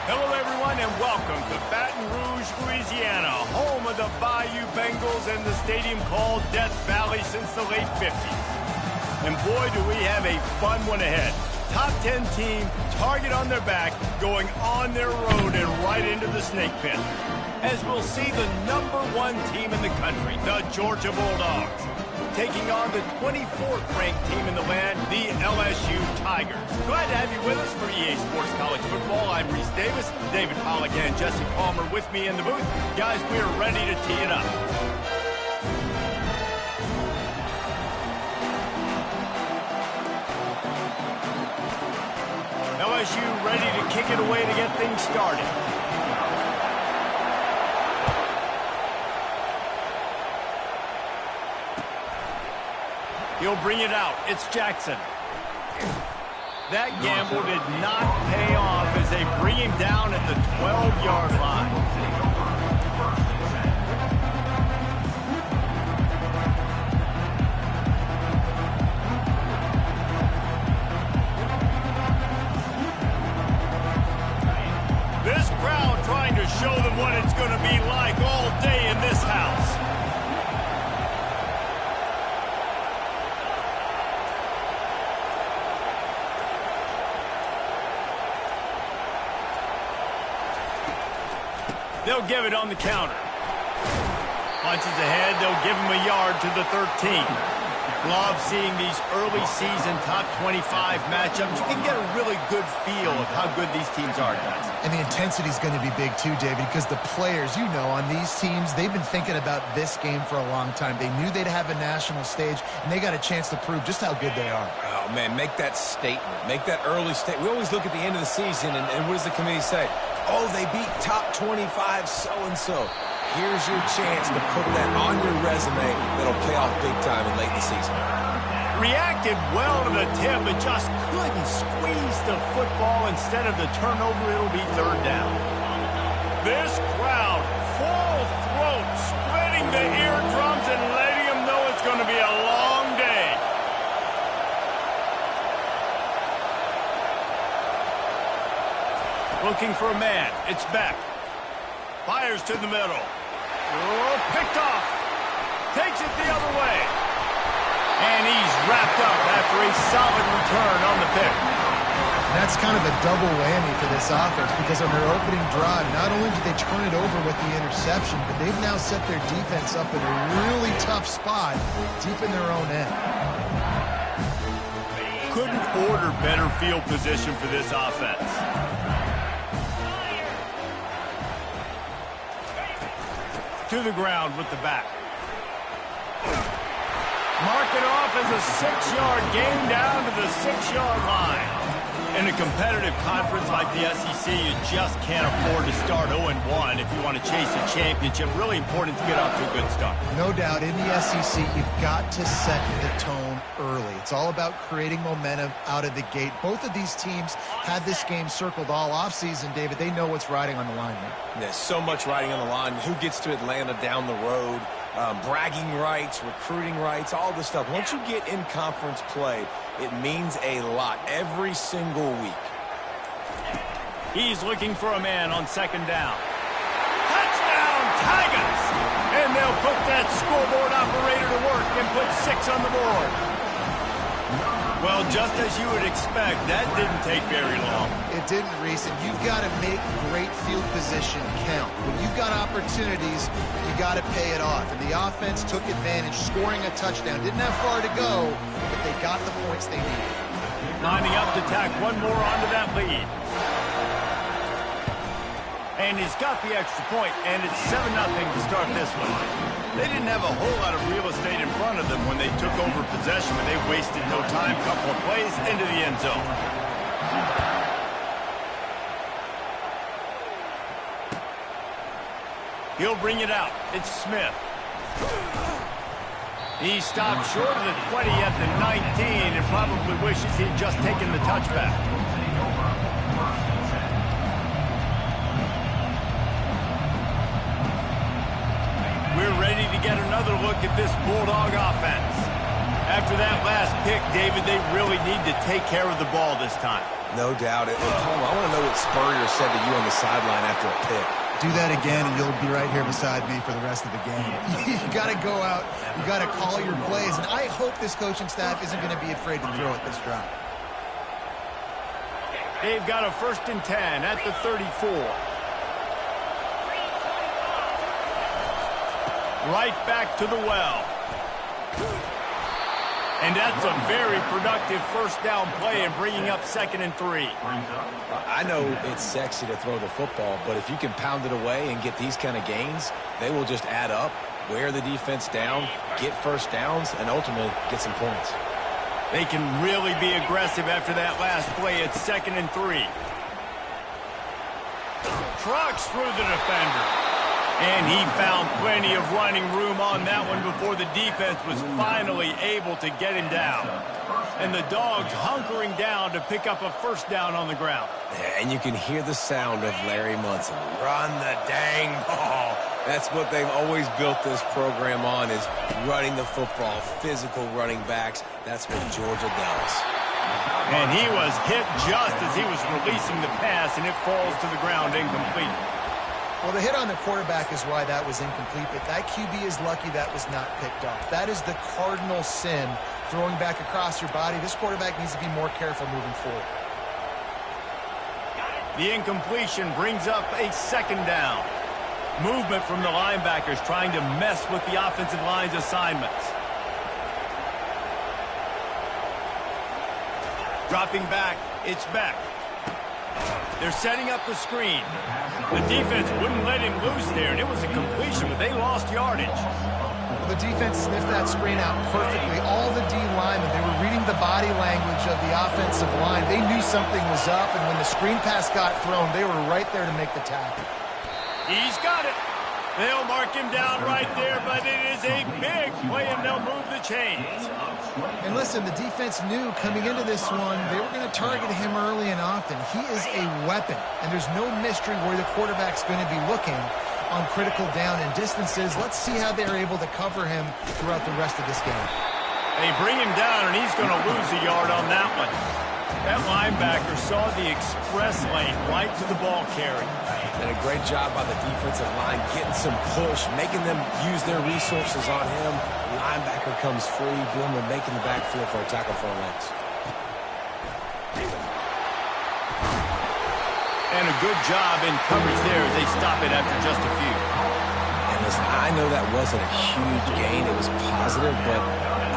Hello, everyone, and welcome to Baton Rouge, Louisiana, home of the Bayou Bengals and the stadium called Death Valley since the late 50s. And boy, do we have a fun one ahead. Top 10 team, target on their back, going on their road and right into the snake pit. As we'll see the #1 team in the country, the Georgia Bulldogs, taking on the 24th ranked team in the land, the LSU Tigers. Glad to have you with us for EA Sports College Football. I'm Reese Davis, David Pollack and Jesse Palmer with me in the booth. Guys, we are ready to tee it up. LSU ready to kick it away to get things started. He'll bring it out. It's Jackson. That gamble did not pay off as they bring him down at the 12-yard line. This crowd trying to show them what it's going to be like all day in this house. They'll give it on the counter. Punches ahead, they'll give him a yard to the 13. Love seeing these early season top 25 matchups. You can get a really good feel of how good these teams are, guys. And the intensity is going to be big too, David, because the players, you know, on these teams, they've been thinking about this game for a long time. They knew they'd have a national stage, and they got a chance to prove just how good they are. Oh, man, make that statement. Make that early statement. We always look at the end of the season, and what does the committee say? Oh, they beat top 25 so-and-so. Here's your chance to put that on your resume that'll pay off big time in late in the season. Reacted well to the tip, but just couldn't squeeze the football. Instead of the turnover, it'll be third down. This crowd, full throat, spreading the eardrums and letting them know it's going to be a long day. Looking for a man. It's Beck. Fires to the middle. Oh, picked off. Takes it the other way. And he's wrapped up after a solid return on the pick. That's kind of a double whammy for this offense because on their opening drive, not only did they turn it over with the interception, but they've now set their defense up in a really tough spot deep in their own end. Couldn't order better field position for this offense. To the ground with the back. Mark it off as a 6-yard gain down to the 6-yard line. In a competitive conference like the SEC, you just can't afford to start 0-1 if you want to chase a championship. Really important to get off to a good start. No doubt, in the SEC, you've got to set the tone early. It's all about creating momentum out of the gate. Both of these teams had this game circled all offseason, David. They know what's riding on the line here. There's so much riding on the line. Who gets to Atlanta down the road? Bragging rights, recruiting rights, all this stuff. Once you get in conference play, it means a lot every single week. He's looking for a man on second down. Touchdown, Tigers! And they'll put that scoreboard operator to work and put 6 on the board. Well, just as you would expect, that didn't take very long. It didn't, Reese, and you've got to make great field position count. When you've got opportunities, you got to pay it off. And the offense took advantage, scoring a touchdown. Didn't have far to go, but they got the points they needed. Lining up to tack one more onto that lead. And he's got the extra point, and it's 7-0 to start this one. They didn't have a whole lot of real estate in front of them when they took over possession, but they wasted no time. Couple of plays into the end zone. He'll bring it out. It's Smith. He stopped short of the 20 at the 19 and probably wishes he'd just taken the touchback. We're ready to get another look at this Bulldog offense. After that last pick, David, they really need to take care of the ball this time. No doubt. And Paul, I want to know what Spurrier said to you on the sideline after a pick. Do that again, and you'll be right here beside me for the rest of the game. You got to go out. You got to call your plays, and I hope this coaching staff isn't going to be afraid to throw at this drive. They've got a 1st and 10 at the 34. Right back to the well. And that's a very productive 1st down play and bringing up 2nd and 3. I know it's sexy to throw the football, but if you can pound it away and get these kind of gains, they will just add up, wear the defense down, get 1st downs, and ultimately get some points. They can really be aggressive after that last play. It's 2nd and 3. Trucks through the defender. And he found plenty of running room on that one before the defense was finally able to get him down. And the Dogs hunkering down to pick up a 1st down on the ground. Yeah, and you can hear the sound of Larry Munson. Run the dang ball. That's what they've always built this program on, is running the football, physical running backs. That's what Georgia does. And he was hit just as he was releasing the pass, and it falls to the ground incomplete. Well, the hit on the quarterback is why that was incomplete, but that QB is lucky that was not picked off. That is the cardinal sin, throwing back across your body. This quarterback needs to be more careful moving forward. The incompletion brings up a 2nd down. Movement from the linebackers trying to mess with the offensive line's assignments. Dropping back, it's Beck. They're setting up the screen. The defense wouldn't let him loose there, and it was a completion, but they lost yardage. Well, the defense sniffed that screen out perfectly. All the D linemen, they were reading the body language of the offensive line. They knew something was up, and when the screen pass got thrown, they were right there to make the tackle. He's got it. They'll mark him down right there, but it is a big play, and they'll move the chains. And listen, the defense knew coming into this one, they were going to target him early and often. He is a weapon, and there's no mystery where the quarterback's going to be looking on critical down and distances. Let's see how they're able to cover him throughout the rest of this game. They bring him down, and he's going to lose a yard on that one. That linebacker saw the express lane right to the ball carry. And a great job by the defensive line, getting some push, making them use their resources on him. The linebacker comes free, boom, and making the backfield for a tackle for a loss. And a good job in coverage there as they stop it after just a few. And listen, I know that wasn't a huge gain. It was positive, but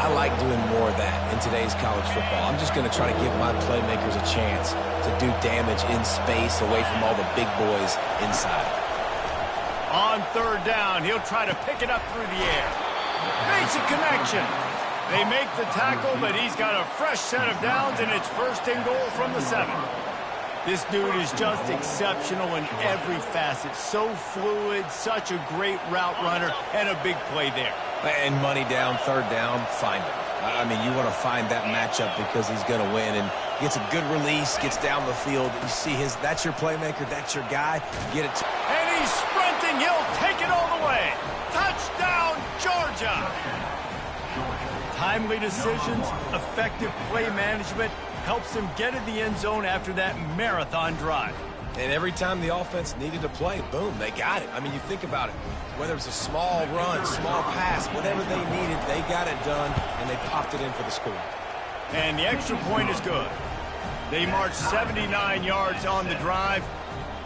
I like doing more of that in today's college football. I'm just going to try to give my playmakers a chance to do damage in space away from all the big boys inside. On 3rd down, he'll try to pick it up through the air. Makes a connection. They make the tackle, but he's got a fresh set of downs, and it's 1st and goal from the 7. This dude is just exceptional in every facet. So fluid, such a great route runner, and a big play there. And money down, 3rd down, find him. I mean, you want to find that matchup because he's going to win. And gets a good release, gets down the field. You see that's your playmaker, that's your guy. Get it. And he's sprinting. He'll take it all the way. Touchdown, Georgia. Timely decisions, effective play management helps them get in the end zone after that marathon drive. And every time the offense needed to play, boom, they got it. I mean, you think about it. Whether it's a small run, small pass, whatever they needed, they got it done, and they popped it in for the score. And the extra point is good. They marched 79 yards on the drive,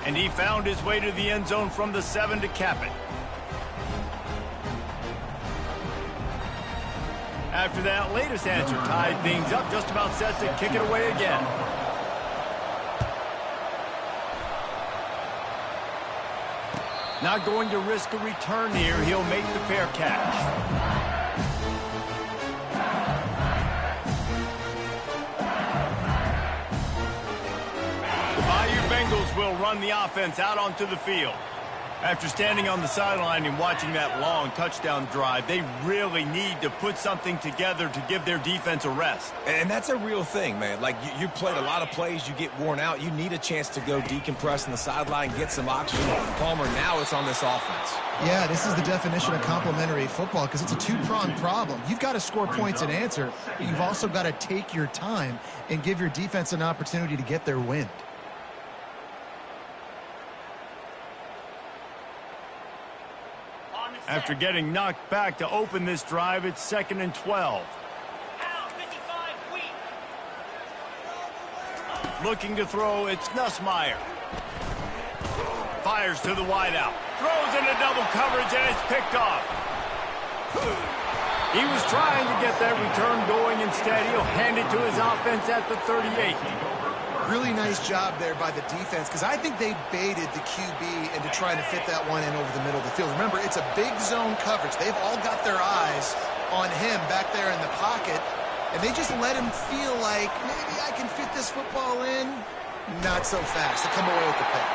and he found his way to the end zone from the 7 to cap it. After that latest answer tied things up, just about set to kick it away again. Not going to risk a return here. He'll make the fair catch. The Bayou Bengals will run the offense out onto the field. After standing on the sideline and watching that long touchdown drive, they really need to put something together to give their defense a rest. And that's a real thing, man. Like, you played a lot of plays, you get worn out. You need a chance to go decompress on the sideline, get some oxygen. Palmer, now it's on this offense. Yeah, this is the definition of complementary football because it's a two-pronged problem. You've got to score points and answer, but you've also got to take your time and give your defense an opportunity to get their wind. After getting knocked back to open this drive, it's 2nd and 12. Looking to throw, it's Nussmeier. Fires to the wideout. Throws into double coverage, and it's picked off. He was trying to get that return going. Instead, he'll hand it to his offense at the 38. Really nice job there by the defense because I think they baited the QB into trying to fit that one in over the middle of the field. Remember, it's a big zone coverage. They've all got their eyes on him back there in the pocket, and they just let him feel like maybe I can fit this football in. Not so fast. They come away with the pick.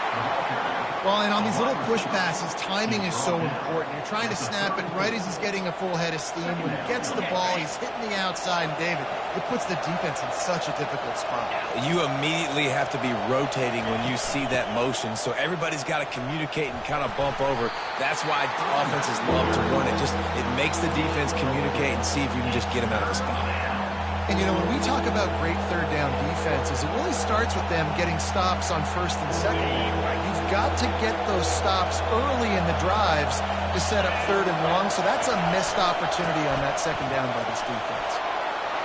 Well, and on these little push passes, timing is so important. You're trying to snap it right as he's getting a full head of steam. When he gets the ball, he's hitting the outside, and David, it puts the defense in such a difficult spot. You immediately have to be rotating when you see that motion, so everybody's got to communicate and kind of bump over. That's why offenses love to run it. It makes the defense communicate and see if you can just get him out of the spot. And, you know, when we talk about great third down defenses, it really starts with them getting stops on 1st and 2nd. You've got to get those stops early in the drives to set up 3rd and long, so that's a missed opportunity on that 2nd down by this defense.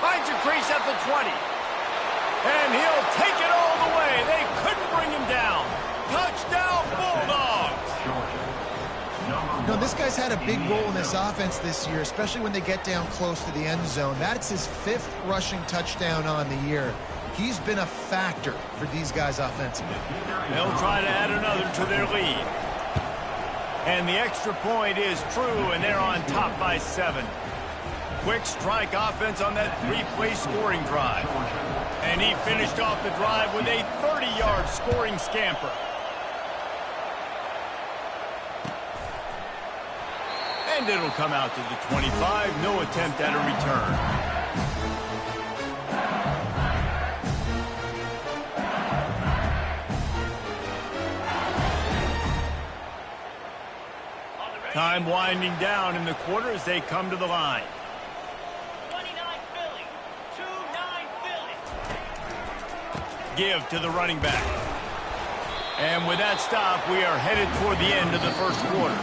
Finds a crease at the 20. And he'll take it all the way. They couldn't bring him down. Touchdown, Bulldogs! You know, this guy's had a big role in this offense this year, especially when they get down close to the end zone. That's his 5th rushing touchdown on the year. He's been a factor for these guys offensively. They'll try to add another to their lead. And the extra point is true, and they're on top by 7. Quick strike offense on that 3-play scoring drive. And he finished off the drive with a 30-yard scoring scamper. And it'll come out to the 25. No attempt at a return. Time winding down in the quarter as they come to the line. 29 Philly. 2-9 Philly. Give to the running back. And with that stop, we are headed toward the end of the first quarter.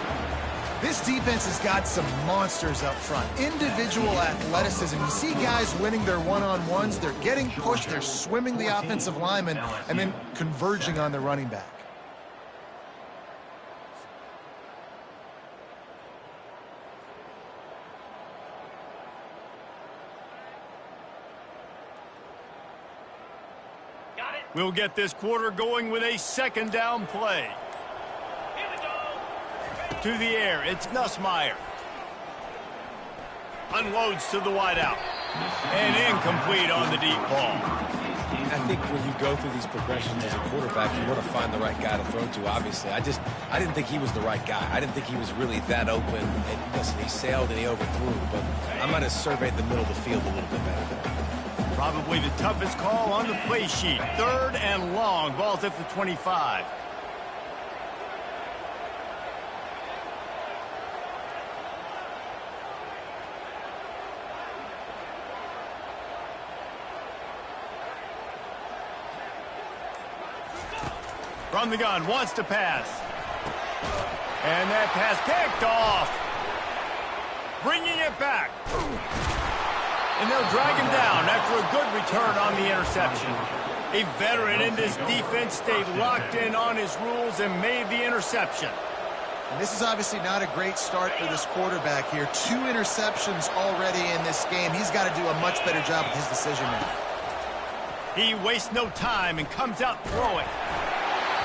This defense has got some monsters up front. Individual athleticism. You see guys winning their one-on-ones. They're getting pushed. They're swimming the offensive lineman and then converging on the running back. Got it. We'll get this quarter going with a 2nd down play. Here we go. To the air, it's Nussmeier. Unloads to the wideout. And incomplete on the deep ball. I think when you go through these progressions as a quarterback, you want to find the right guy to throw to, obviously. I didn't think he was the right guy. I didn't think he was really that open. And listen, he sailed and he overthrew, but I might have surveyed the middle of the field a little bit better. Probably the toughest call on the play sheet. 3rd and long. Ball's at the 25. From the gun, wants to pass. And that pass picked off. Bringing it back. And they'll drag him down after a good return on the interception. A veteran in this defense stayed locked in on his rules and made the interception. And this is obviously not a great start for this quarterback here. 2 interceptions already in this game. He's got to do a much better job with his decision-making. He wastes no time and comes out throwing.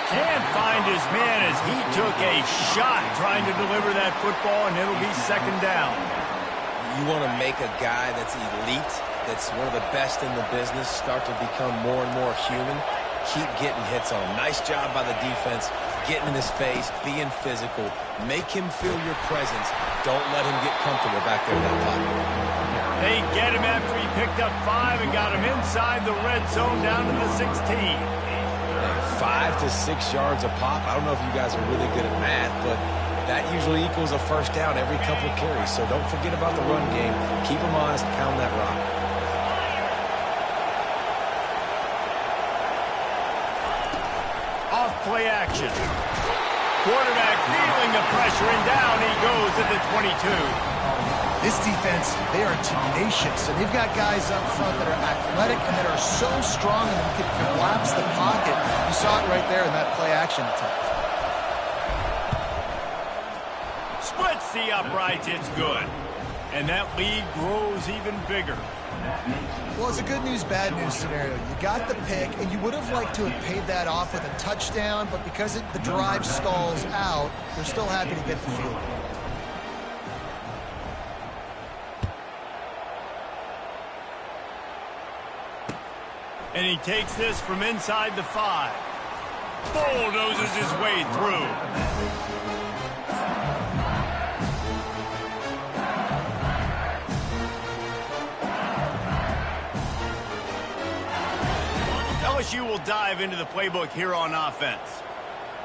Can't find his man as he took a shot trying to deliver that football, and it'll be 2nd down. You want to make a guy that's elite, that's one of the best in the business, start to become more and more human. keep getting hits on him. Nice job by the defense, getting in his face, being physical. Make him feel your presence. Don't let him get comfortable back there in that pocket. They get him after he picked up 5 and got him inside the red zone down to the 16. 5 to 6 yards a pop. I don't know if you guys are really good at math, but that usually equals a first down every couple carries. So don't forget about the run game. Keep them honest. Pound that rock. Off play action. Quarterback feeling the pressure, and down he goes at the 22. This defense, they are tenacious, and they've got guys up front that are athletic and that are so strong and can collapse the pocket. You saw it right there in that play action attempt. Splits the uprights, it's good. And that lead grows even bigger. Well, it's a good news, bad news scenario. You got the pick, and you would have liked to have paid that off with a touchdown, but because the drive stalls out, they're still happy to get the field goal. And he takes this from inside the 5. Bulldozes his way through. LSU will dive into the playbook here on offense.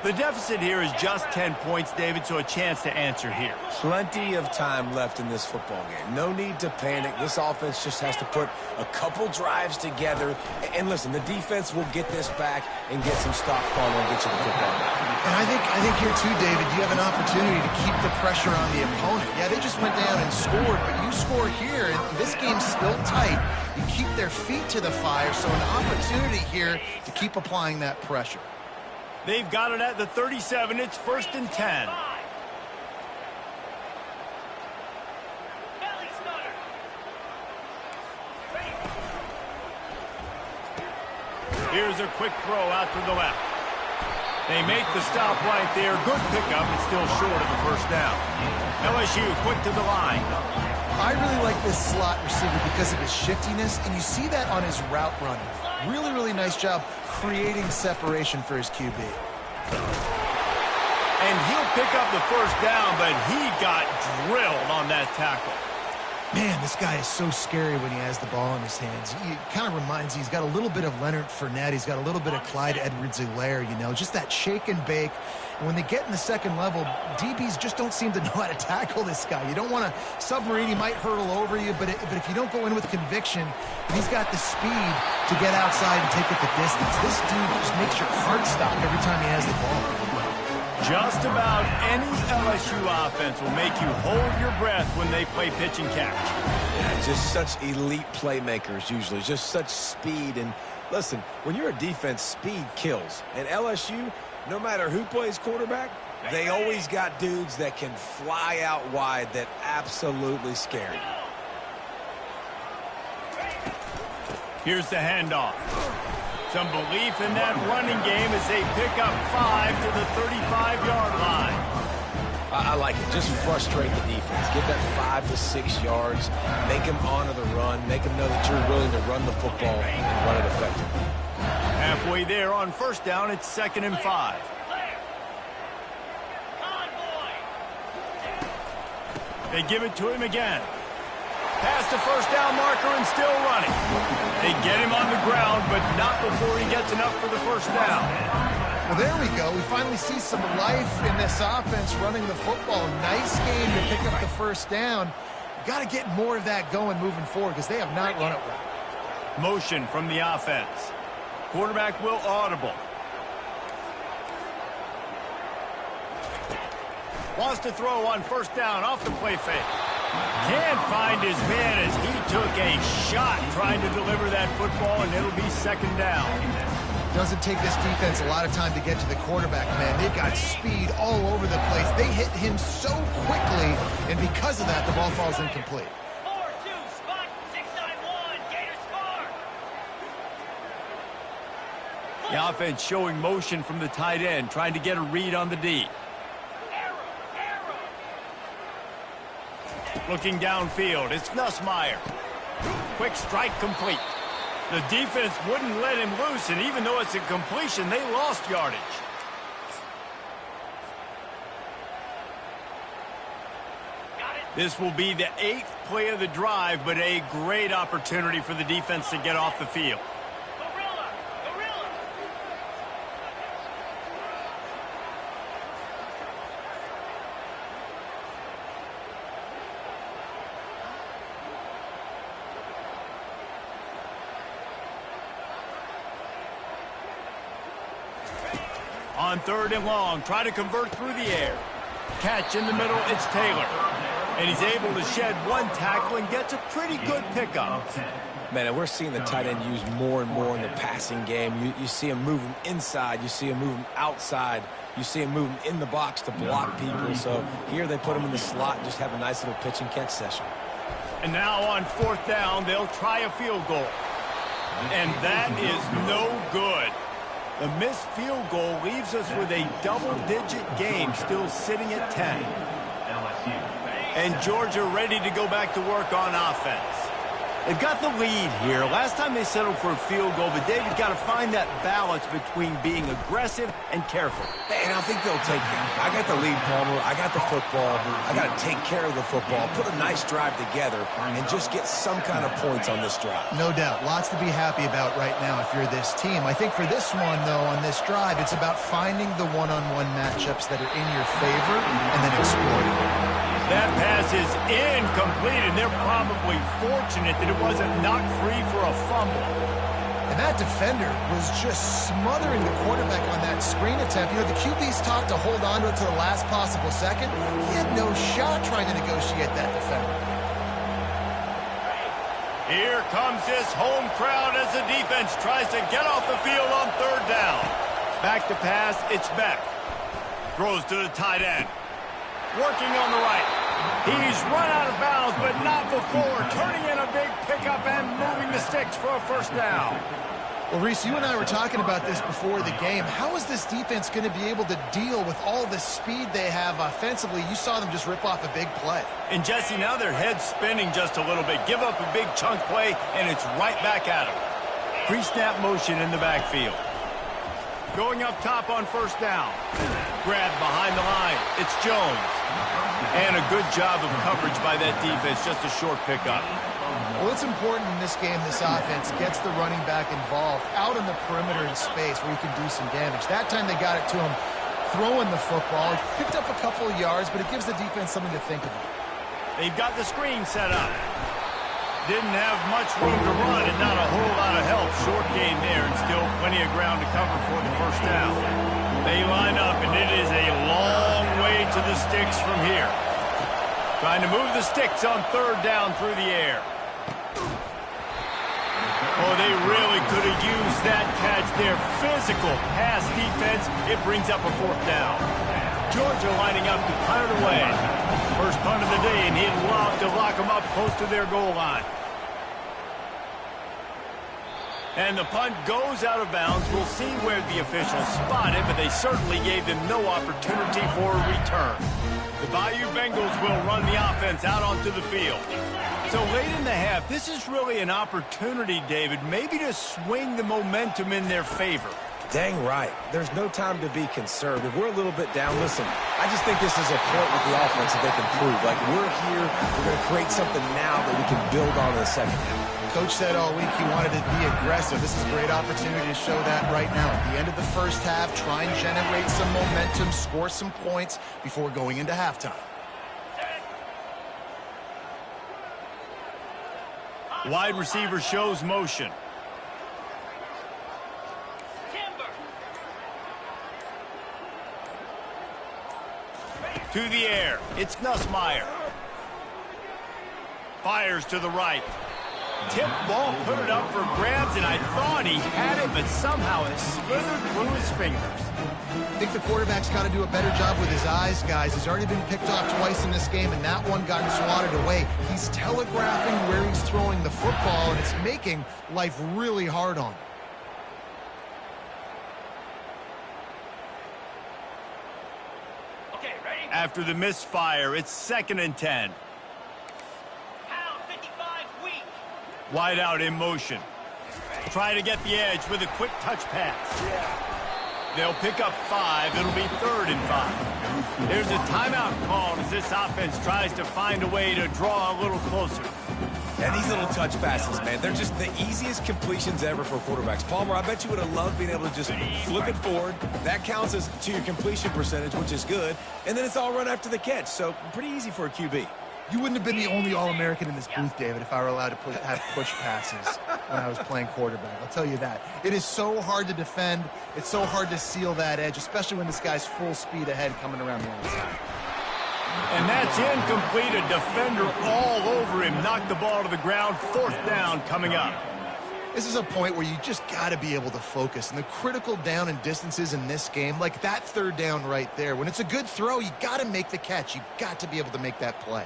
The deficit here is just 10 points, David, so a chance to answer here. Plenty of time left in this football game. No need to panic. This offense just has to put a couple drives together. And listen, the defense will get this back and get some stops calling and get you the football back. And I think here too, David, you have an opportunity to keep the pressure on the opponent. Yeah, they just went down and scored, but you score here, and this game's still tight. You keep their feet to the fire, so an opportunity here to keep applying that pressure. They've got it at the 37. It's 1st and 10. Here's a quick throw out to the left. They make the stop right there. Good pickup. It's still short of the first down. LSU quick to the line. I really like this slot receiver because of his shiftiness, and you see that on his route running. Really, really nice job creating separation for his QB. And he'll pick up the first down, but he got drilled on that tackle. Man, this guy is so scary when he has the ball in his hands. He kind of reminds me, he's got a little bit of Leonard Fournette. He's got a little bit of Clyde Edwards-Helaire, you know, just that shake and bake. And when they get in the second level, DBs just don't seem to know how to tackle this guy. You don't want to submarine. He might hurtle over you, but if you don't go in with conviction, and he's got the speed to get outside and take it the distance. This dude just makes your heart stop every time he has the ball. Just about any LSU offense will make you hold your breath when they play pitch and catch. Yeah, just such elite playmakers usually, just such speed. And listen, when you're a defense, speed kills. And LSU, no matter who plays quarterback, they always got dudes that can fly out wide that absolutely scare you. Here's the handoff. Some belief in that running game as they pick up 5 to the 35-yard line. I like it. Just frustrate the defense. Get that 5 to 6 yards. Make them honor the run. Make them know that you're willing to run the football and run it effectively. Halfway there on first down, it's 2nd and 5. They give it to him again. Past the first down marker and still running. They get him on the ground, but not before he gets enough for the first down. Well, there we go. We finally see some life in this offense running the football. Nice game to pick up the first down. You got to get more of that going moving forward because they have not run it well. Motion from the offense. Quarterback will audible. Wants to throw on first down off the play fake. Can't find his man as he took a shot trying to deliver that football, and it'll be 2nd down. Doesn't take this defense a lot of time to get to the quarterback, man. They've got speed all over the place. They hit him so quickly, and because of that, the ball falls incomplete. 4-2, spot 6-9-1, Gators score. The offense showing motion from the tight end, trying to get a read on the D. Looking downfield, it's Nussmeier. Quick strike complete. The defense wouldn't let him loose, and even though it's a completion, they lost yardage. This will be the 8th play of the drive, but a great opportunity for the defense to get off the field. Gorilla! Gorilla! On 3rd and long, try to convert through the air. Catch in the middle, it's Taylor. And he's able to shed one tackle and gets a pretty good pickup. Man, and we're seeing the tight end used more and more in the passing game. You see him moving inside. You see him moving outside. You see him moving in the box to block people. So here they put him in the slot and just have a nice little pitch and catch session. And now on 4th down, they'll try a field goal. And that is no good. The missed field goal leaves us with a double-digit game still sitting at 10. And Georgia ready to go back to work on offense. They've got the lead here. Last time they settled for a field goal, but David got to find that balance between being aggressive and careful. And I think they'll take it. I got the lead, Palmer. I got the football. I got to take care of the football, put a nice drive together, and just get some kind of points on this drive. No doubt. Lots to be happy about right now if you're this team. I think for this one, though, on this drive, it's about finding the one-on-one matchups that are in your favor and then exploiting them. That pass is incomplete, and they're probably fortunate that it wasn't knocked free for a fumble. And that defender was just smothering the quarterback on that screen attempt. You know, the QB's taught to hold on to it to the last possible second. He had no shot trying to negotiate that defender. Here comes this home crowd as the defense tries to get off the field on 3rd down. Back to pass, it's Beck. Throws to the tight end. Working on the right. He's run out of bounds, but not before. Turning in a big pickup and moving the sticks for a 1st down. Well, Reese, you and I were talking about this before the game. How is this defense going to be able to deal with all the speed they have offensively? You saw them just rip off a big play. And, Jesse, now their head's spinning just a little bit. Give up a big chunk play, and it's right back at them. Pre-snap motion in the backfield. Going up top on 1st down. Grab behind the line. It's Jones. And a good job of coverage by that defense. Just a short pickup. Well, it's important in this game this offense gets the running back involved out in the perimeter in space where he can do some damage. That time they got it to him throwing the football. He picked up a couple of yards, but it gives the defense something to think about. They've got the screen set up. Didn't have much room to run and not a whole lot of help. Short gain there and still plenty of ground to cover for the 1st down. They line up, and it is a long way to the sticks from here. Trying to move the sticks on 3rd down through the air. Oh, they really could have used that catch there. Physical pass defense. It brings up a 4th down. Georgia lining up to punt it away. First punt of the day, and he'd love to lock them up close to their goal line. And the punt goes out of bounds. We'll see where the officials spot it, but they certainly gave them no opportunity for a return. The Bayou Bengals will run the offense out onto the field. So late in the half, this is really an opportunity, David, maybe to swing the momentum in their favor. Dang right. There's no time to be conservative. We're a little bit down. Listen, I just think this is a point with the offense that they can prove. Like, we're here, we're going to create something now that we can build on in the 2nd half. Coach said all week he wanted to be aggressive. This is a great opportunity to show that right now. At the end of the 1st half, try and generate some momentum, score some points before going into halftime. Wide receiver shows motion. To the air. It's Nussmeier. Fires to the right. Tip ball, put it up for grabs, and I thought he had it, but somehow it slithered through his fingers. I think the quarterback's got to do a better job with his eyes, guys. He's already been picked off twice in this game, and that one got swatted away. He's telegraphing where he's throwing the football, and it's making life really hard on him. Okay, ready? After the misfire, it's 2nd and 10. Pound 55 weak. Wide out in motion. Try to get the edge with a quick touch pass. They'll pick up 5. It'll be 3rd and 5. There's a timeout called as this offense tries to find a way to draw a little closer. And these little touch passes, man, they're just the easiest completions ever for quarterbacks. Palmer, I bet you would have loved being able to just flip it forward. That counts as to your completion percentage, which is good. And then it's all run after the catch, so pretty easy for a QB. You wouldn't have been the only All-American in this booth, David, if I were allowed to have push passes when I was playing quarterback. I'll tell you that. It is so hard to defend. It's so hard to seal that edge, especially when this guy's full speed ahead coming around the outside. And that's incomplete. A defender all over him. Knocked the ball to the ground. 4th down coming up. This is a point where you just got to be able to focus. And the critical down and distances in this game, like that 3rd down right there, when it's a good throw, you got to make the catch. You got to be able to make that play.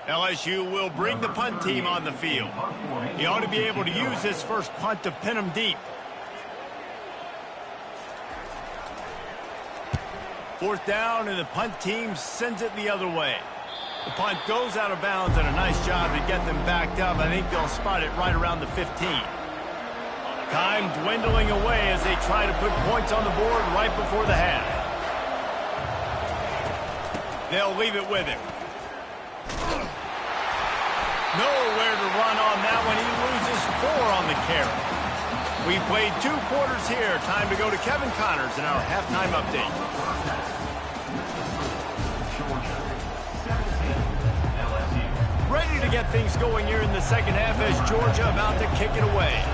LSU will bring the punt team on the field. He ought to be able to use this first punt to pin him deep. 4th down, and the punt team sends it the other way. The punt goes out of bounds, and a nice job to get them backed up. I think they'll spot it right around the 15. Time dwindling away as they try to put points on the board right before the half. They'll leave it with him. Nowhere to run on that one. He loses 4 on the carry. We played 2 quarters here. Time to go to Kevin Connors in our halftime update. Ready to get things going here in the second half as Georgia about to kick it away.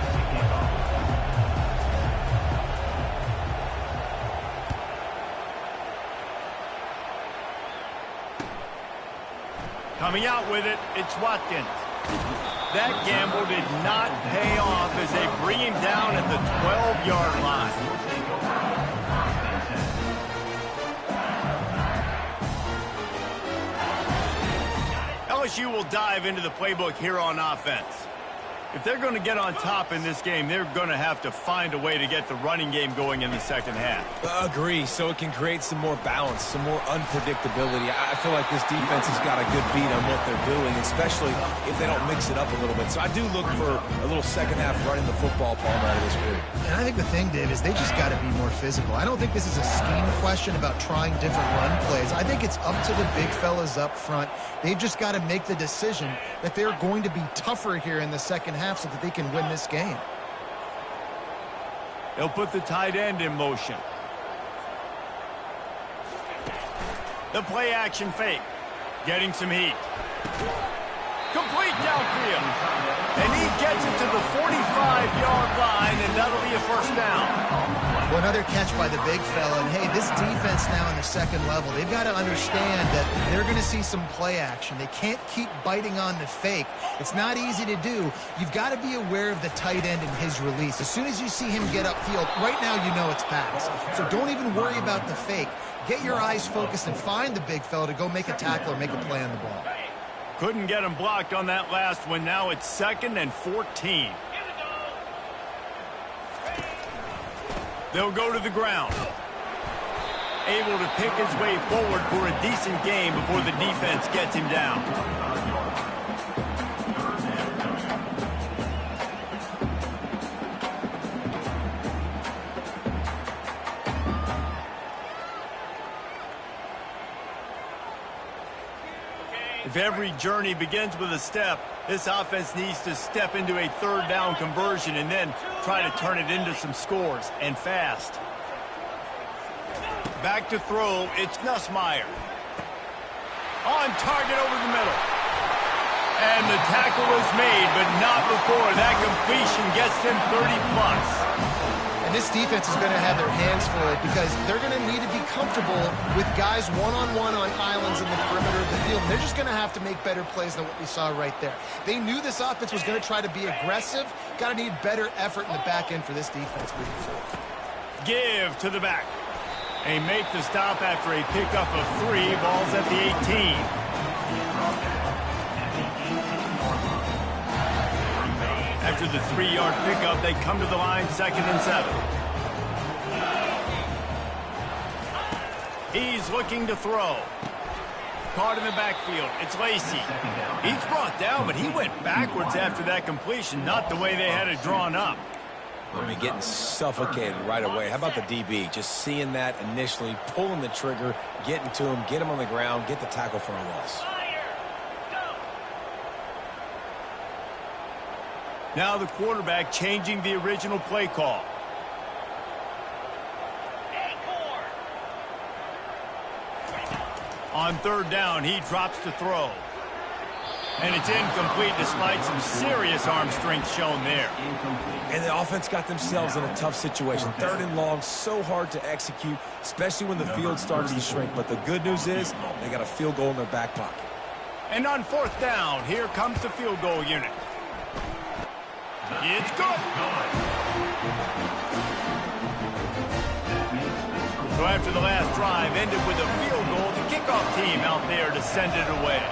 Coming out with it, it's Watkins. That gamble did not pay off as they bring him down at the 12-yard line. LSU will dive into the playbook here on offense. If they're going to get on top in this game, they're going to have to find a way to get the running game going in the second half. Agree, so it can create some more balance, some more unpredictability. I feel like this defense has got a good beat on what they're doing, especially if they don't mix it up a little bit. So I do look for a little second half running the football, Palmer, out of this group. And I think the thing, Dave, is they just got to be more physical. I don't think this is a scheme question about trying different run plays. I think it's up to the big fellas up front. They've just got to make the decision that they're going to be tougher here in the second half so that they can win this game. They'll put the tight end in motion. The play action fake. Getting some heat. Complete downfield. And he gets it to the 45-yard line, and that'll be a first down. Well, another catch by the big fella. And, hey, this defense now in the second level, they've got to understand that they're going to see some play action. They can't keep biting on the fake. It's not easy to do. You've got to be aware of the tight end and his release. As soon as you see him get upfield, right now you know it's pass. So don't even worry about the fake. Get your eyes focused and find the big fella to go make a tackle or make a play on the ball. Couldn't get him blocked on that last one. Now it's 2nd and 14. They'll go to the ground. Able to pick his way forward for a decent game before the defense gets him down. If every journey begins with a step, this offense needs to step into a 3rd down conversion and then try to turn it into some scores, and fast. Back to throw, it's Nussmeier. On target over the middle. And the tackle is made, but not before that completion gets them 30+. And this defense is going to have their hands full because they're going to need to be comfortable with guys one-on-one on islands in the perimeter of the field. And they're just going to have to make better plays than what we saw right there. They knew this offense was going to try to be aggressive. Got to need better effort in the back end for this defense moving forward. Give to the back. They make the stop after a pickup of 3. Ball's at the 18. After the 3-yard pickup, they come to the line, 2nd and 7. He's looking to throw. caught in the backfield. It's Lacy. He's brought down, but he went backwards after that completion, not the way they had it drawn up. I mean, getting suffocated right away. How about the DB? Just seeing that initially, pulling the trigger, getting to him, get him on the ground, get the tackle for a loss. Now the quarterback changing the original play call. On third down, he drops to throw. And it's incomplete despite some serious arm strength shown there. And the offense got themselves in a tough situation. Third and long, so hard to execute, especially when the field starts to shrink. But the good news is they got a field goal in their back pocket. And on fourth down, here comes the field goal unit. It's good. So after the last drive ended with a field goal, the kickoff team out there to send it away.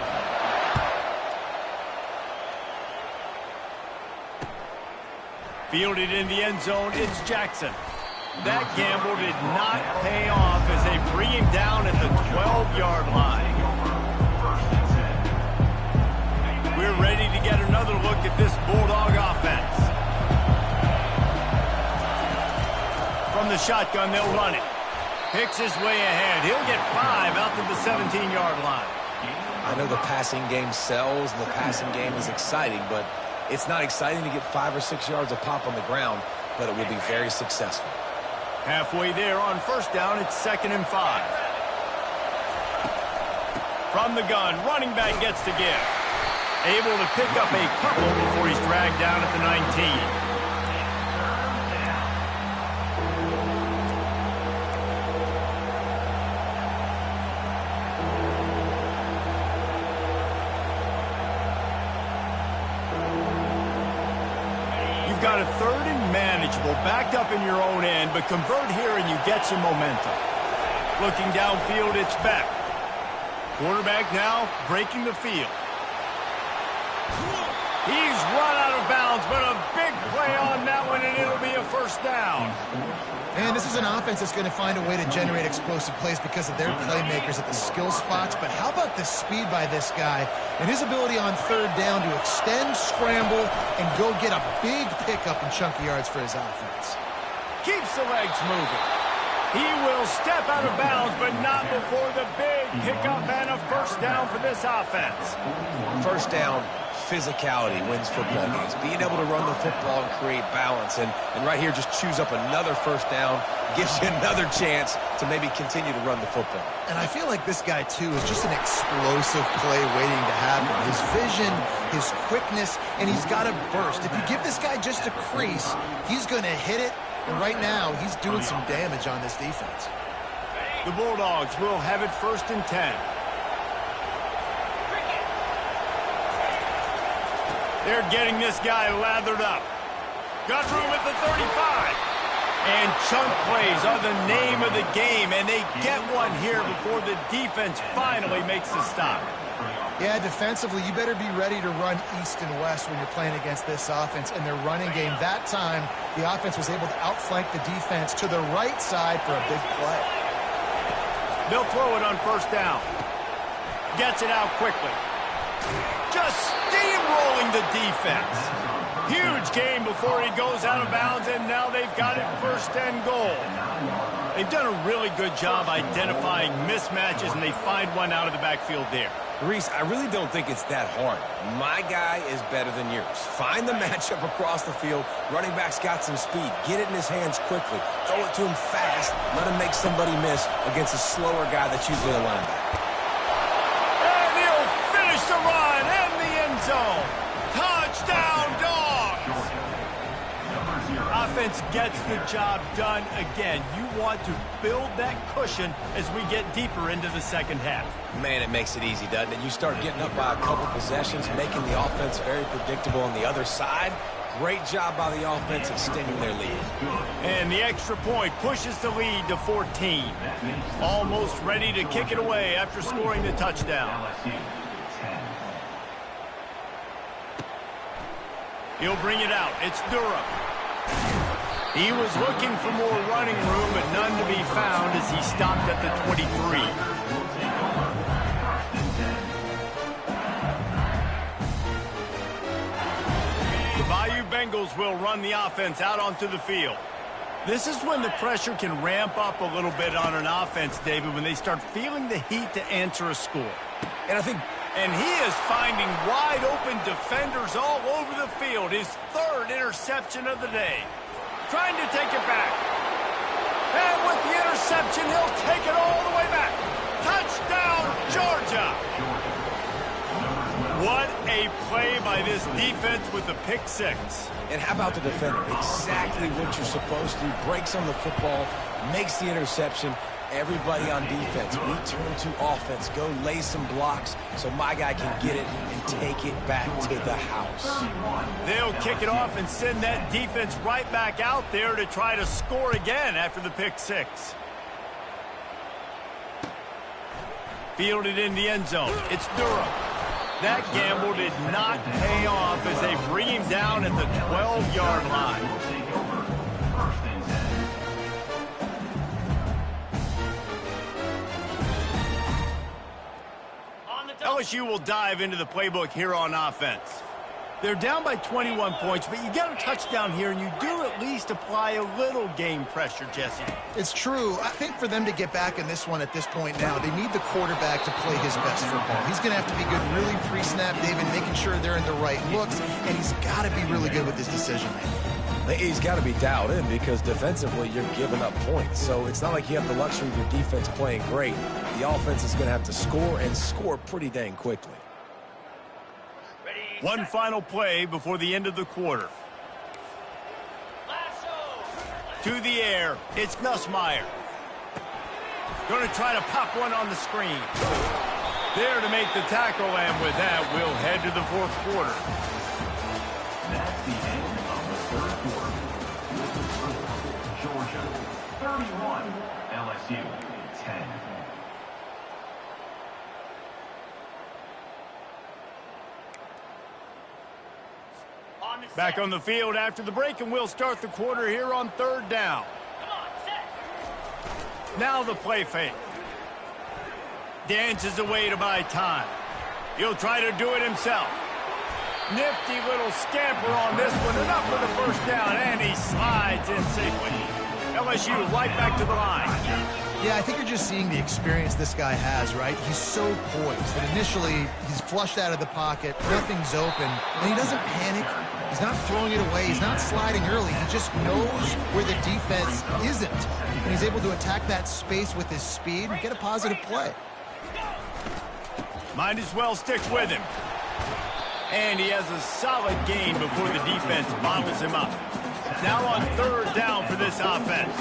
Fielded in the end zone, it's Jackson. That gamble did not pay off as they bring him down at the 12-yard line. We're ready to get another look at this Bulldog offense. From the shotgun, they'll run it. Picks his way ahead. He'll get 5 out to the 17-yard line. I know the passing game sells and the passing game is exciting, but it's not exciting to get 5 or 6 yards a pop on the ground, but it will be very successful. Halfway there on first down, it's 2nd and 5. From the gun, running back gets to give. Able to pick up a couple before he's dragged down at the 19. Got a third and manageable, backed up in your own end, but convert here and you get some momentum. Looking downfield, it's Beck. Quarterback now breaking the field. He's run out of bounds, but a big play on that one, and it'll be a first down. And this is an offense that's going to find a way to generate explosive plays because of their playmakers at the skill spots. But how about the speed by this guy and his ability on third down to extend, scramble, and go get a big pickup in chunky yards for his offense. Keeps the legs moving. He will step out of bounds, but not before the big pickup and a first down for this offense. First down. Physicality wins football games. Being able to run the football and create balance. And right here, just choose up another first down. Gives you another chance to maybe continue to run the football. And I feel like this guy, too, is just an explosive play waiting to happen. His vision, his quickness, and he's got a burst. If you give this guy just a crease, he's going to hit it. And right now, he's doing some damage on this defense. The Bulldogs will have it 1st and 10. They're getting this guy lathered up. Got room at the 35. And chunk plays are the name of the game, and they get one here before the defense finally makes the stop. Yeah, defensively, you better be ready to run east and west when you're playing against this offense and their running game. That time, the offense was able to outflank the defense to the right side for a big play. They'll throw it on first down. Gets it out quickly. Just steamrolling the defense. Huge game before he goes out of bounds, and now they've got it 1st and goal. They've done a really good job identifying mismatches, and they find one out of the backfield there. Reese, I really don't think it's that hard. My guy is better than yours. Find the matchup across the field. Running back's got some speed. Get it in his hands quickly. Throw it to him fast. Let him make somebody miss against a slower guy that's usually a linebacker. The run in the end zone. Touchdown, Dogs! Offense gets the job done again. You want to build that cushion as we get deeper into the second half. Man, it makes it easy, doesn't it? You start getting up by a couple possessions, making the offense very predictable on the other side. Great job by the offense extending their lead. And the extra point pushes the lead to 14. Almost ready to kick it away after scoring the touchdown. He'll bring it out. It's Durham. He was looking for more running room, but none to be found as he stopped at the 23. Bengals will run the offense out onto the field. This is when the pressure can ramp up a little bit on an offense, David, when they start feeling the heat to answer a score. And he is finding wide-open defenders all over the field. His third interception of the day. Trying to take it back. And with the interception, he'll take it all the way back. Touchdown, Georgia! What a play by this defense with the pick six. And how about the defender? Exactly what you're supposed to. Breaks on the football, makes the interception. Everybody on defense, we turn to offense. Go lay some blocks so my guy can get it and take it back to the house. They'll kick it off and send that defense right back out there to try to score again after the pick six. Fielded in the end zone. It's Durham. That gamble did not pay off as they bring him down at the 12-yard line. LSU will dive into the playbook here on offense. They're down by 21 points, but you get a touchdown here, and you do at least apply a little game pressure, Jesse. It's true. I think for them to get back in this one at this point now, they need the quarterback to play his best football. He's going to have to be good really pre-snap, David, making sure they're in the right looks, and he's got to be really good with his decision-making. He's got to be dialed in because defensively you're giving up points. So it's not like you have the luxury of your defense playing great. The offense is going to have to score and score pretty dang quickly. One final play before the end of the quarter. To the air, it's Nussmeier. Going to try to pop one on the screen. There to make the tackle, and with that, we'll head to the fourth quarter. That's the end of the third quarter. Georgia 31, LSU 10. Back on the field after the break, and we'll start the quarter here on third down. Now the play fake. Dances away to buy time. He'll try to do it himself. Nifty little scamper on this one. Enough for the first down, and he slides in safely. LSU right back to the line. Yeah, I think you're just seeing the experience this guy has, right? He's so poised that initially he's flushed out of the pocket, nothing's open, and he doesn't panic. He's not throwing it away. He's not sliding early. He just knows where the defense isn't, and he's able to attack that space with his speed and get a positive play. Might as well stick with him. And he has a solid gain before the defense bottles him up. Now on third down for this offense.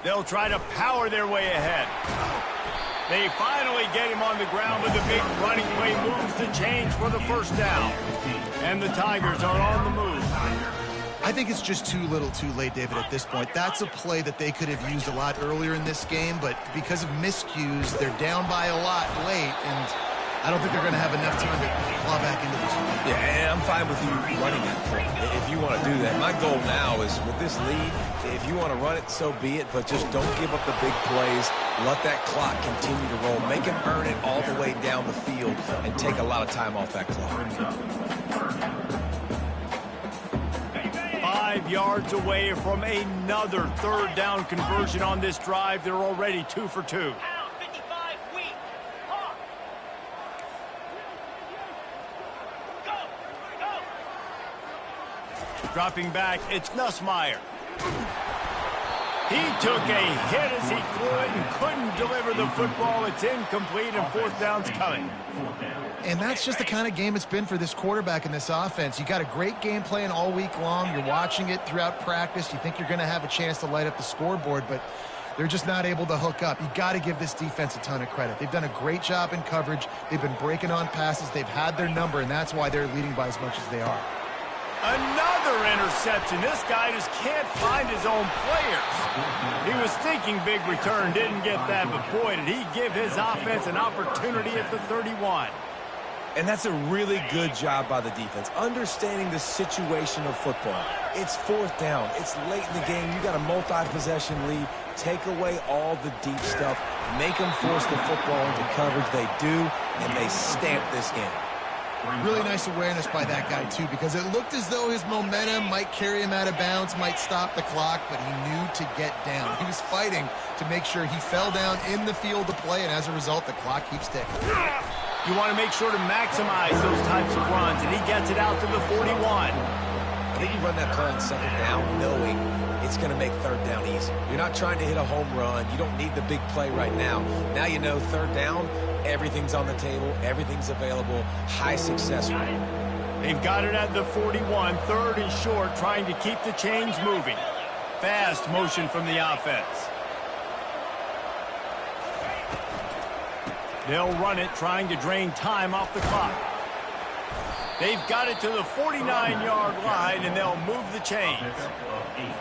They'll try to power their way ahead. They finally get him on the ground with a big running play moves to change for the first down. And the Tigers are on the move. I think it's just too little too late, David, at this point. That's a play that they could have used a lot earlier in this game, but because of miscues, they're down by a lot late, and I don't think they're going to have enough time to claw back into this one. Yeah, and I'm fine with you running that play if you want to do that. My goal now is with this lead, if you want to run it, so be it, but just don't give up the big plays. Let that clock continue to roll. Make him earn it all the way down the field and take a lot of time off that clock. 5 yards away from another third down conversion on this drive. They're already 2 for 2. Dropping back, it's Nussmeier. He took a hit as he threw it and couldn't deliver the football. It's incomplete, and fourth down's coming. And that's just the kind of game it's been for this quarterback in this offense. You got a great game plan all week long. You're watching it throughout practice. You think you're going to have a chance to light up the scoreboard, but they're just not able to hook up. You got to give this defense a ton of credit. They've done a great job in coverage. They've been breaking on passes. They've had their number, and that's why they're leading by as much as they are. Another interception. This guy just can't find his own players. He was thinking big return, didn't get that, but boy, did he give his offense an opportunity at the 31. And that's a really good job by the defense, understanding the situation of football. It's fourth down. It's late in the game. You got a multi-possession lead. Take away all the deep stuff. Make them force the football into coverage. They do, and they stamp this game. Really nice awareness by that guy, too, because it looked as though his momentum might carry him out of bounds, might stop the clock, but he knew to get down. He was fighting to make sure he fell down in the field of play, and as a result, the clock keeps ticking. You want to make sure to maximize those types of runs, and he gets it out to the 41. I think you run that play on second down knowing it's going to make third down easy. You're not trying to hit a home run. You don't need the big play right now. Now you know third down, everything's on the table, everything's available, high success rate. They've got it at the 41, third and short, trying to keep the chains moving. Fast motion from the offense. They'll run it, trying to drain time off the clock. They've got it to the 49-yard line, and they'll move the chains.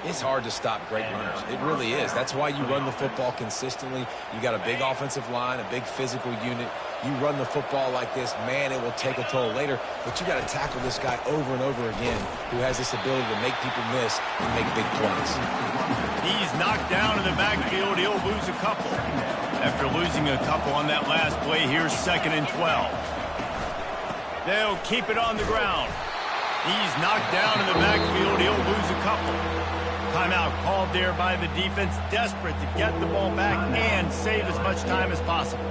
It's hard to stop great runners. It really is. That's why you run the football consistently. You got a big offensive line, a big physical unit. You run the football like this, man, it will take a toll later. But you got to tackle this guy over and over again who has this ability to make people miss and make big plays. He's knocked down in the backfield. He'll lose a couple. After losing a couple on that last play, here's 2nd and 12. They'll keep it on the ground. He's knocked down in the backfield. He'll lose a couple. Timeout called there by the defense, desperate to get the ball back and save as much time as possible.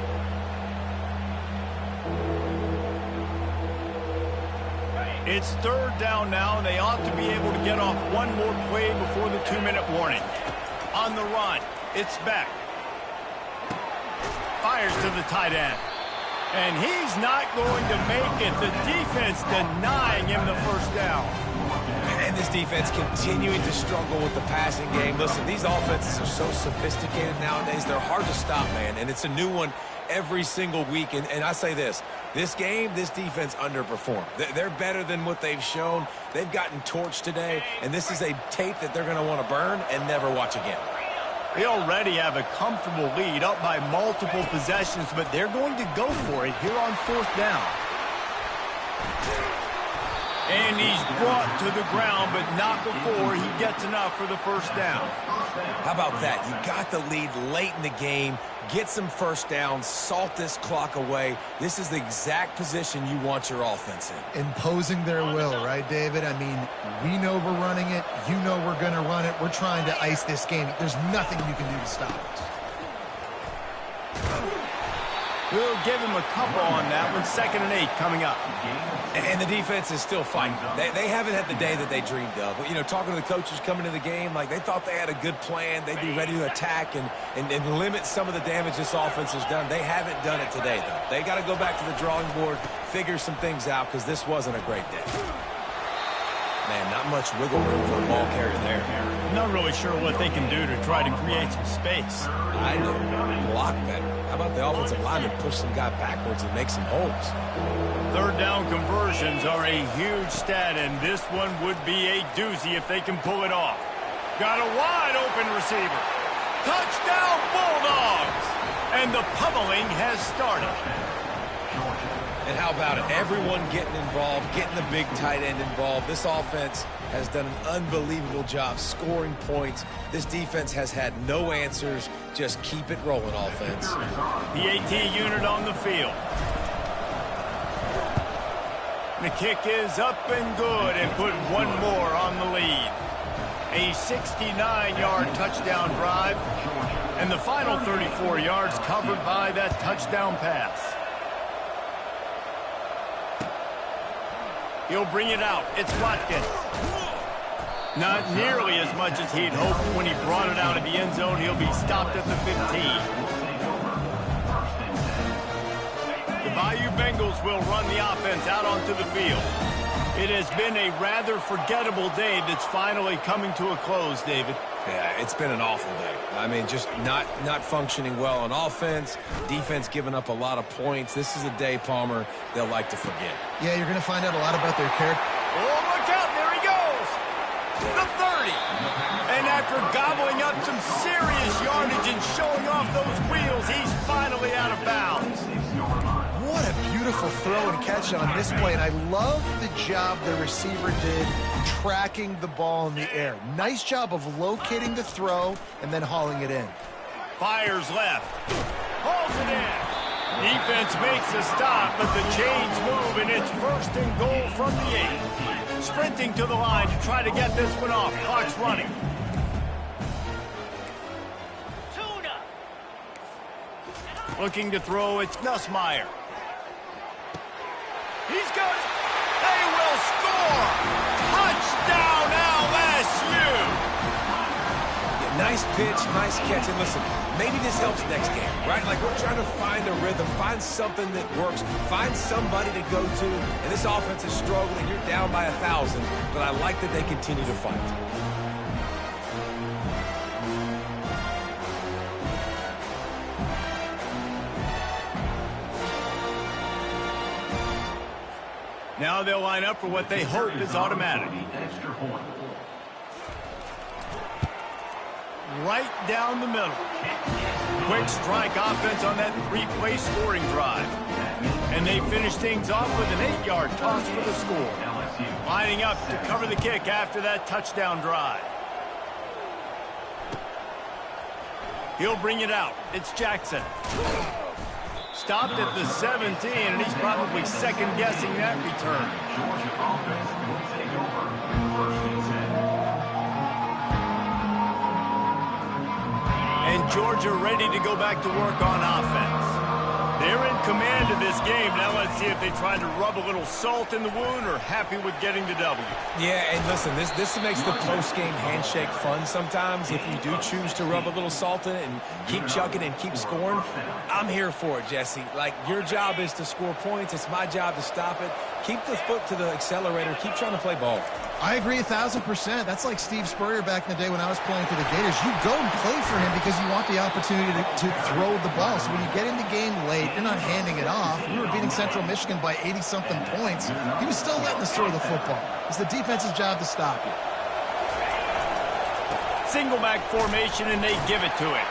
It's third down now, and they ought to be able to get off one more play before the 2-minute warning. On the run, it's Beck. Fires to the tight end. And he's not going to make it. The defense denying him the first down. And this defense continuing to struggle with the passing game. Listen, these offenses are so sophisticated nowadays. They're hard to stop, man. And it's a new one every single week. And I say this game, this defense underperformed. They're better than what they've shown. They've gotten torched today. And this is a tape that they're going to want to burn and never watch again. They already have a comfortable lead, up by multiple possessions, but they're going to go for it here on fourth down. And he's brought to the ground, but not before he gets enough for the first down. How about that? You got the lead late in the game. Get some first downs, salt this clock away. This is the exact position you want your offense in. Imposing their will, right, David? I mean, we know we're running it. You know we're going to run it. We're trying to ice this game. There's nothing you can do to stop us. We'll give him a couple on that one. 2nd and 8 coming up. And the defense is still fighting. They haven't had the day that they dreamed of. You know, talking to the coaches coming to the game, like they thought they had a good plan. They'd be ready to attack and limit some of the damage this offense has done. They haven't done it today, though. They got to go back to the drawing board, figure some things out, because this wasn't a great day. Man, not much wiggle room for a ball carrier there. Not really sure what they can do to try to create some space. I know. Block better. How about the offensive lineman push some guy backwards and make some holes? Third down conversions are a huge stat, and this one would be a doozy if they can pull it off. Got a wide open receiver. Touchdown Bulldogs! And the pummeling has started. And how about it? Everyone getting involved, getting the big tight end involved. This offense has done an unbelievable job scoring points. This defense has had no answers. Just keep it rolling, offense. The AT unit on the field. The kick is up and good and put one more on the lead. A 69-yard touchdown drive, and the final 34 yards covered by that touchdown pass. He'll bring it out. It's Watkins. Not nearly as much as he'd hoped when he brought it out of the end zone. He'll be stopped at the 15. The Bayou Bengals will run the offense out onto the field. It has been a rather forgettable day that's finally coming to a close, David. Yeah, it's been an awful day. I mean, just not functioning well on offense, defense giving up a lot of points. This is a day, Palmer, they'll like to forget. Yeah, you're going to find out a lot about their character. Oh, look out, there he goes! The 30! And after gobbling up some serious yardage and showing off those wheels, he's finally out of bounds. What a beautiful throw and catch on this play, and I love the job the receiver did tracking the ball in the air. Nice job of locating the throw and then hauling it in. Fires left. Hauls it in. Defense makes a stop, but the chains move, and it's 1st and goal from the 8. Sprinting to the line to try to get this one off. Clock's running. Tuna. Looking to throw, it's Nussmeier. He's got it. They will score. Touchdown LSU. Yeah, nice pitch, nice catch. And listen, maybe this helps next game, right? Like we're trying to find a rhythm, find something that works, find somebody to go to. And this offense is struggling. You're down by 1,000, but I like that they continue to fight. Now they'll line up for what they hope is automatic. Right down the middle. Quick strike offense on that 3-play scoring drive. And they finish things off with an 8-yard toss for the score. Lining up to cover the kick after that touchdown drive. He'll bring it out. It's Jackson. Stopped at the 17, and he's probably second-guessing that return. Georgia offense will take over 1st and 10. And Georgia ready to go back to work on offense. They're in command of this game. Now let's see if they try to rub a little salt in the wound or happy with getting the W. Yeah, and listen, this makes the post-game handshake fun sometimes. If you do choose to rub a little salt in it and keep chugging and keep scoring, I'm here for it, Jesse. Like, your job is to score points. It's my job to stop it. Keep the foot to the accelerator. Keep trying to play ball. I agree 1,000%. That's like Steve Spurrier back in the day when I was playing for the Gators. You go and play for him because you want the opportunity to throw the ball. So when you get in the game late, you're not handing it off. We were beating Central Michigan by 80-something points. He was still letting us throw the football. It's the defense's job to stop you. Single back formation, and they give it to him.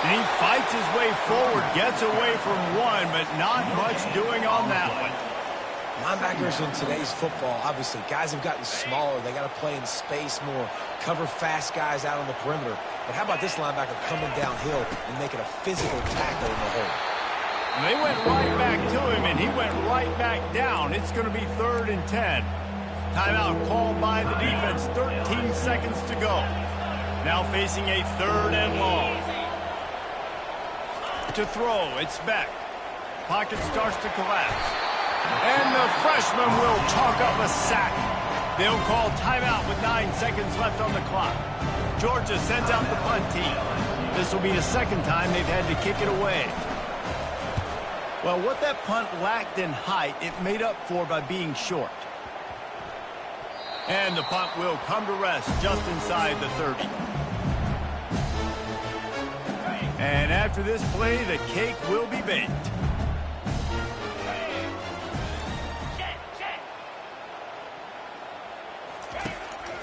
And he fights his way forward, gets away from one, but not much doing on that one. Linebackers in today's football, obviously, guys have gotten smaller. They got to play in space more, cover fast guys out on the perimeter. But how about this linebacker coming downhill and making a physical tackle in the hole? And they went right back to him, and he went right back down. It's going to be 3rd and 10. Timeout called by the defense. 13 seconds to go. Now facing a 3rd and long. To throw, it's Beck. Pocket starts to collapse. And the freshman will chalk up a sack. They'll call timeout with 9 seconds left on the clock. Georgia sends out the punt team. This will be the 2nd time they've had to kick it away. Well, what that punt lacked in height, it made up for by being short. And the punt will come to rest just inside the 30. And after this play, the cake will be baked.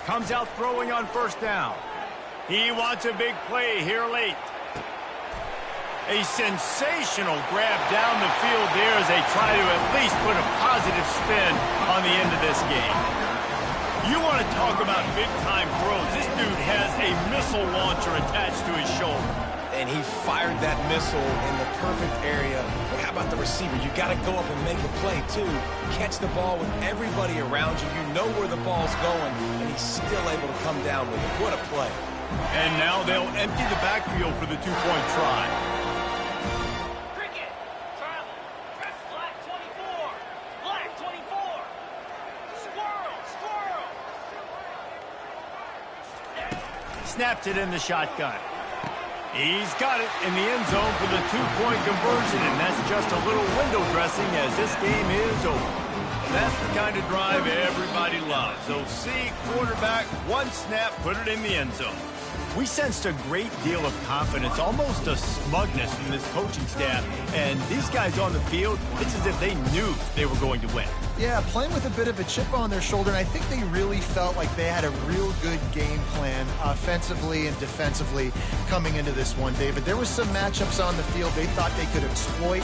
Comes out throwing on 1st down. He wants a big play here late. A sensational grab down the field there as they try to at least put a positive spin on the end of this game. You want to talk about big-time throws. This dude has a missile launcher attached to his shoulder. And he fired that missile in the perfect area. But how about the receiver? You got to go up and make a play, too. Catch the ball with everybody around you. You know where the ball's going, and he's still able to come down with it. What a play. And now they'll empty the backfield for the 2-point try. Cricket. Travel. Press black 24. Black 24. Squirrel. Squirrel. Snaps it in the shotgun. He's got it in the end zone for the 2-point conversion, and that's just a little window dressing as this game is over. That's the kind of drive everybody loves. So see, quarterback, one snap, put it in the end zone. We sensed a great deal of confidence, almost a smugness from this coaching staff. And these guys on the field, it's as if they knew they were going to win. Yeah, playing with a bit of a chip on their shoulder, and I think they really felt like they had a real good game plan offensively and defensively coming into this one, David. There was some matchups on the field they thought they could exploit.